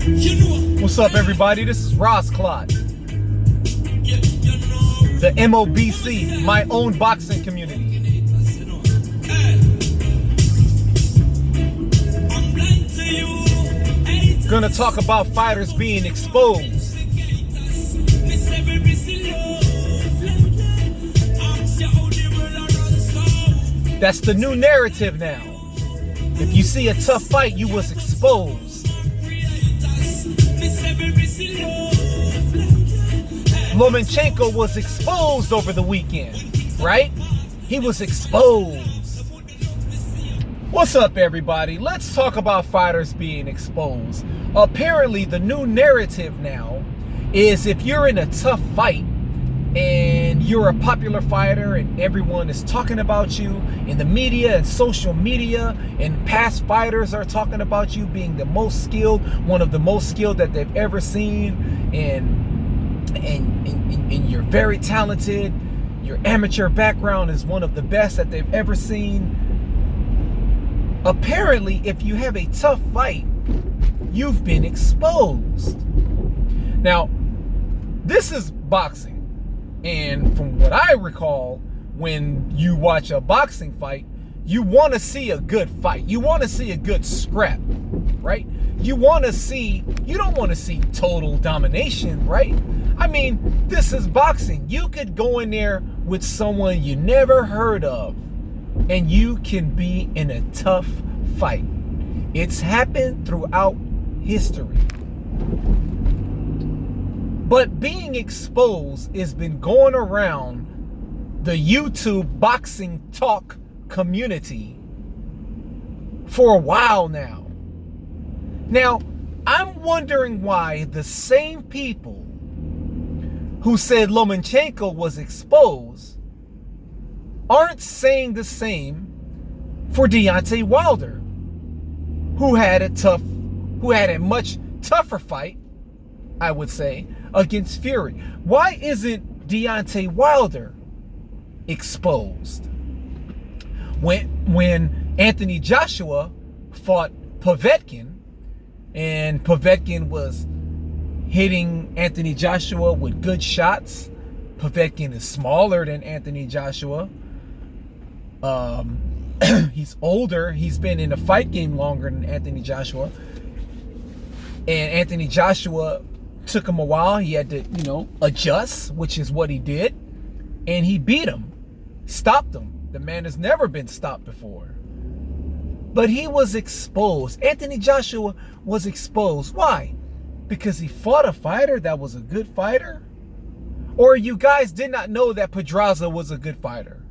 What's up, everybody? This is Ross Clot, the MOBC, my own boxing community. Gonna talk about fighters being exposed. That's the new narrative now. If you see a tough fight, you was exposed. Lomachenko was exposed over the weekend, right? He was exposed. What's up, everybody? Let's talk about fighters being exposed. Apparently, the new narrative now is if you're in a tough fight and you're a popular fighter and everyone is talking about you in the media and social media, and past fighters are talking about you being the most skilled, one of the most skilled that they've ever seen, and you're very talented, your amateur background is one of the best that they've ever seen. Apparently, if you have a tough fight, you've been exposed. Now, this is boxing. And from what I recall, when you watch a boxing fight, you want to see a good fight. You want to see a good scrap, right? You don't want to see total domination, right? I mean, this is boxing. You could go in there with someone you never heard of, and you can be in a tough fight. It's happened throughout history. But being exposed has been going around the YouTube boxing talk community for a while now. Now, I'm wondering why the same people who said Lomachenko was exposed aren't saying the same for Deontay Wilder, who had a much tougher fight, I would say, against Fury. Why isn't Deontay Wilder exposed? When Anthony Joshua fought Povetkin, and Povetkin was hitting Anthony Joshua with good shots. Povetkin is smaller than Anthony Joshua. He's older. He's been in the fight game longer than Anthony Joshua. And Anthony Joshua took him a while. He had to, adjust, which is what he did. And he beat him, stopped him. The man has never been stopped before. But he was exposed. Anthony Joshua was exposed. Why? Because he fought a fighter that was a good fighter? Or you guys did not know that Pedraza was a good fighter?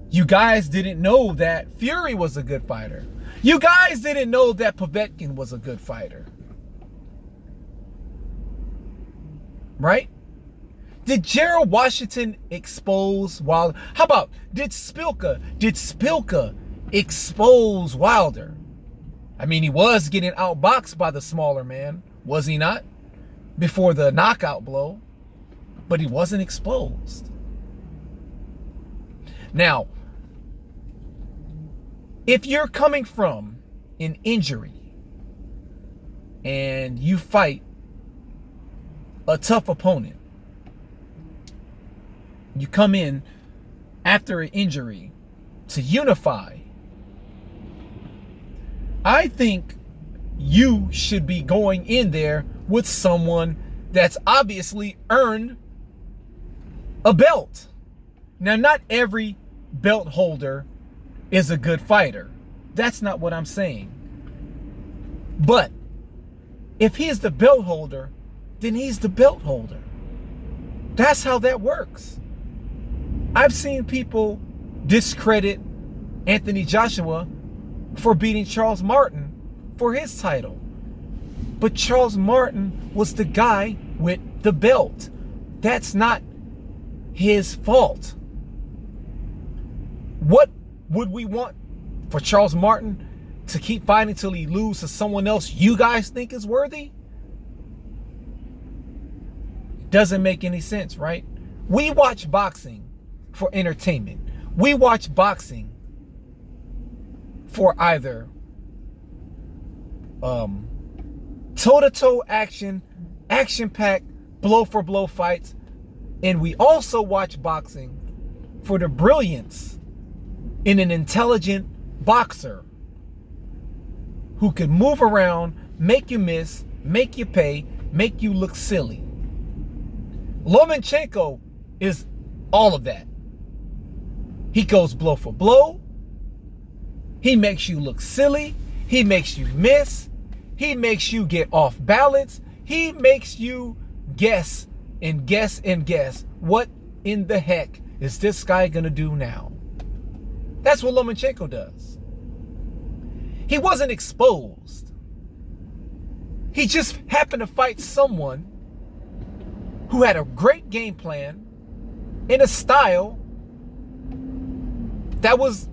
You guys didn't know that Fury was a good fighter? You guys didn't know that Povetkin was a good fighter? Right? Did Gerald Washington expose Wilder? How about, did Spilka expose Wilder? I mean, he was getting outboxed by the smaller man, was he not? Before the knockout blow. But he wasn't exposed. Now, if you're coming from an injury and you fight a tough opponent, you come in after an injury to unify, I think you should be going in there with someone that's obviously earned a belt. Now, not every belt holder is a good fighter. That's not what I'm saying. But if he's the belt holder, then he's the belt holder. That's how that works. I've seen people discredit Anthony Joshua for beating Charles Martin for his title. But Charles Martin was the guy with the belt. That's not his fault. What would we want? For Charles Martin to keep fighting till he loses to someone else you guys think is worthy? Doesn't make any sense, right? We watch boxing for entertainment. We watch boxing for either toe-to-toe action, action-packed, blow-for-blow fights. And we also watch boxing for the brilliance in an intelligent boxer who could move around, make you miss, make you pay, make you look silly. Lomachenko is all of that. He goes blow for blow. He makes you look silly. He makes you miss. He makes you get off balance. He makes you guess and guess and guess. What in the heck is this guy gonna do now? That's what Lomachenko does. He wasn't exposed. He just happened to fight someone who had a great game plan in a style that was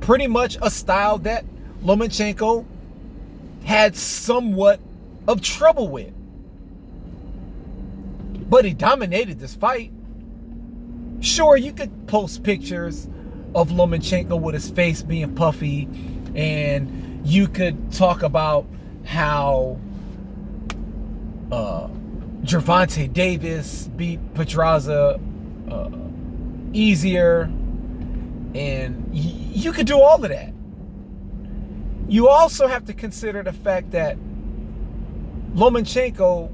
pretty much a style that Lomachenko had somewhat of trouble with. But he dominated this fight. Sure, you could post pictures of Lomachenko with his face being puffy, and you could talk about how Gervonta Davis beat Pedraza easier, and you could do all of that. You also have to consider the fact that Lomachenko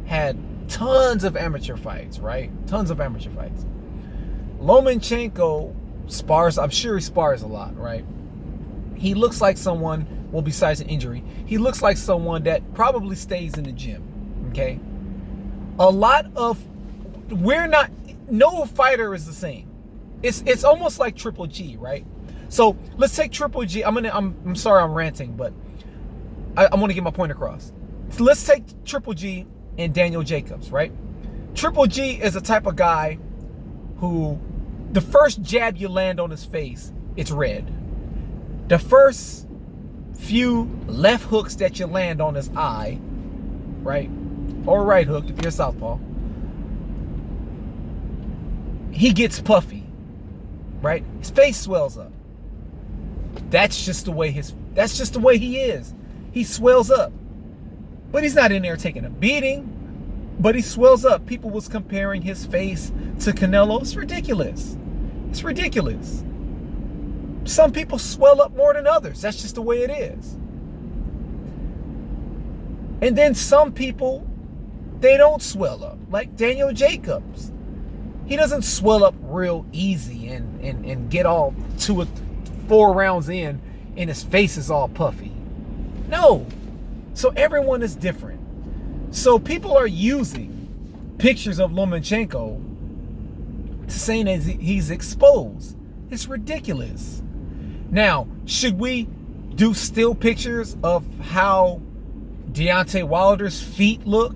had tons of amateur fights, right? Tons of amateur fights. Lomachenko spars, I'm sure he spars a lot, right? He looks like someone, well, besides an injury, he looks like someone that probably stays in the gym, okay? No fighter is the same. It's almost like Triple G, right? So let's take Triple G. I'm sorry I'm ranting, but I want to get my point across. So let's take Triple G and Daniel Jacobs, right? Triple G is a type of guy who the first jab you land on his face, it's red. The first few left hooks that you land on his eye, right? Or right hook if you're a southpaw, he gets puffy, right? His face swells up. That's just the way he is. He swells up. But he's not in there taking a beating, but he swells up. People was comparing his face to Canelo. It's ridiculous. It's ridiculous. Some people swell up more than others. That's just the way it is. And then some people, they don't swell up. Like Daniel Jacobs. He doesn't swell up real easy and get all 2 or 4 rounds in and his face is all puffy. No. So everyone is different. So people are using pictures of Lomachenko to say that he's exposed. It's ridiculous. Now, should we do still pictures of how Deontay Wilder's feet look?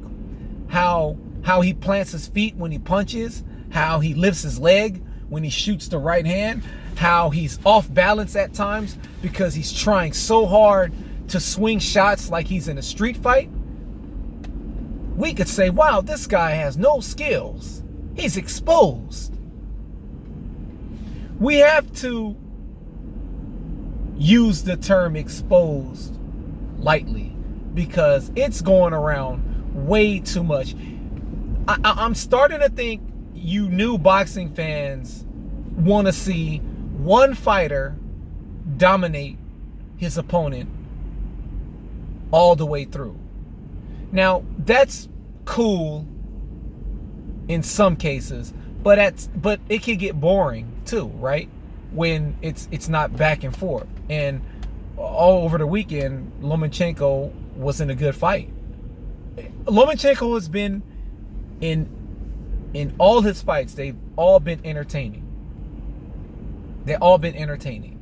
How he plants his feet when he punches? How he lifts his leg when he shoots the right hand? How he's off balance at times because he's trying so hard to swing shots like he's in a street fight? We could say, wow, this guy has no skills. He's exposed. We have to use the term exposed lightly because it's going around way too much. I'm starting to think you new boxing fans want to see one fighter dominate his opponent all the way through. Now, that's cool in some cases, but it can get boring too, right? When it's not back and forth. And all over the weekend, Lomachenko wasn't a good fight. Lomachenko has been in all his fights, they've all been entertaining. They've all been entertaining.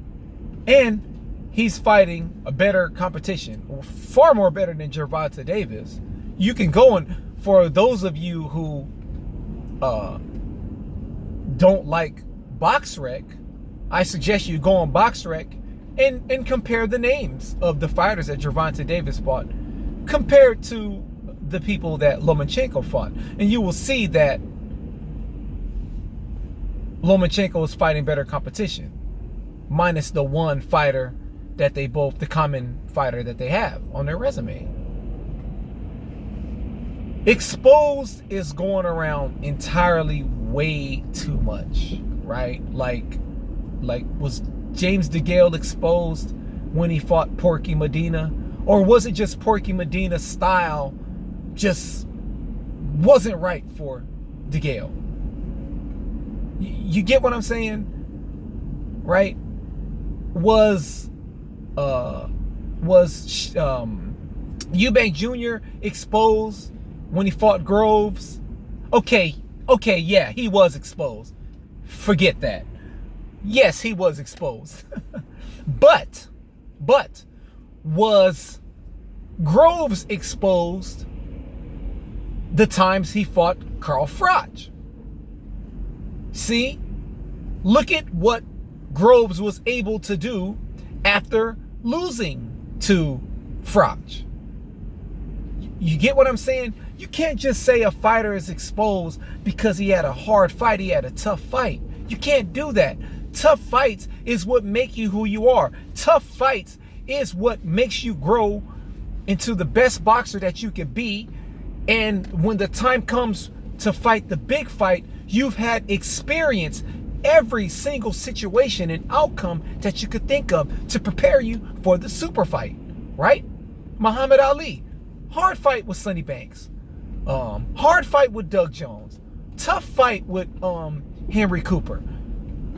And he's fighting a better competition, far more better than Gervonta Davis. You can go and, for those of you who don't like BoxRec, I suggest you go on BoxRec and compare the names of the fighters that Gervonta Davis fought compared to the people that Lomachenko fought. And you will see that Lomachenko is fighting better competition, minus the one fighter that the common fighter that they have on their resume. Exposed is going around entirely way too much, right? Like was James DeGale exposed when he fought Porky Medina? Or was it just Porky Medina's style just wasn't right for DeGale? You get what I'm saying? Right? Was Eubank Jr. exposed when he fought Groves? Okay, yeah, he was exposed. Forget that. Yes, he was exposed. but was Groves exposed the times he fought Carl Froch? See? Look at what Groves was able to do after losing to Froch. You get what I'm saying? You can't just say a fighter is exposed because he had a hard fight, he had a tough fight. You can't do that. Tough fights is what make you who you are. Tough fights is what makes you grow into the best boxer that you can be. And when the time comes to fight the big fight, you've had experience every single situation and outcome that you could think of to prepare you for the super fight, right? Muhammad Ali, hard fight with Sonny Banks, hard fight with Doug Jones, tough fight with Henry Cooper.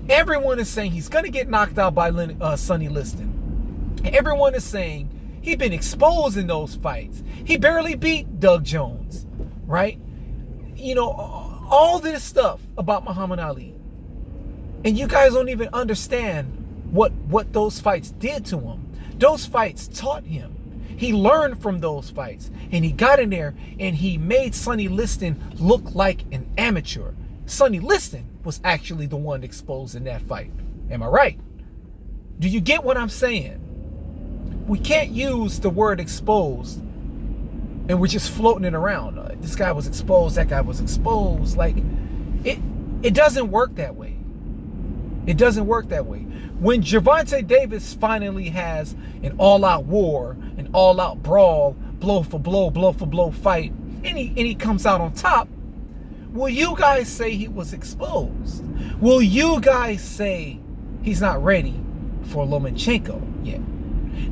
Everyone is saying he's going to get knocked out by Sonny Liston. Everyone is saying he's been exposed in those fights. He barely beat Doug Jones, right? You know, all this stuff about Muhammad Ali. And you guys don't even understand what those fights did to him. Those fights taught him. He learned from those fights. And he got in there and he made Sonny Liston look like an amateur. Sonny Liston was actually the one exposed in that fight. Am I right? Do you get what I'm saying? We can't use the word exposed and we're just floating it around. This guy was exposed, that guy was exposed. Like, it doesn't work that way. It doesn't work that way. When Gervonta Davis finally has an all-out war, an all-out brawl, blow for blow fight, and he comes out on top, will you guys say he was exposed? Will you guys say he's not ready for Lomachenko yet?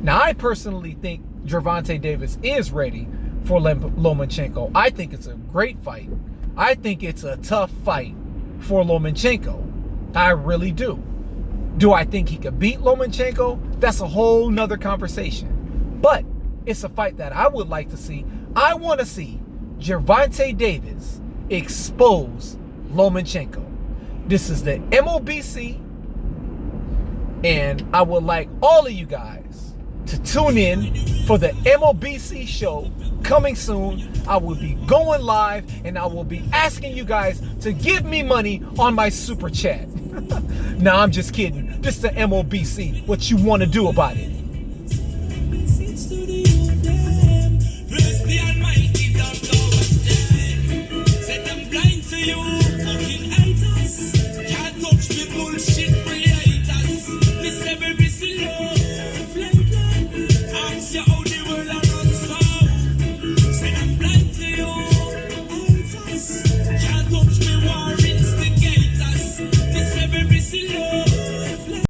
Now, I personally think Gervonta Davis is ready for Lomachenko. I think it's a great fight. I think it's a tough fight for Lomachenko. I really do. Do I think he could beat Lomachenko? That's a whole nother conversation. But it's a fight that I would like to see. I want to see Gervonta Davis expose Lomachenko. This is the MOBC, and I would like all of you guys to tune in for the MOBC show coming soon. I will be going live and I will be asking you guys to give me money on my super chat. Nah, I'm just kidding. This is the MOBC. What you want to do about it?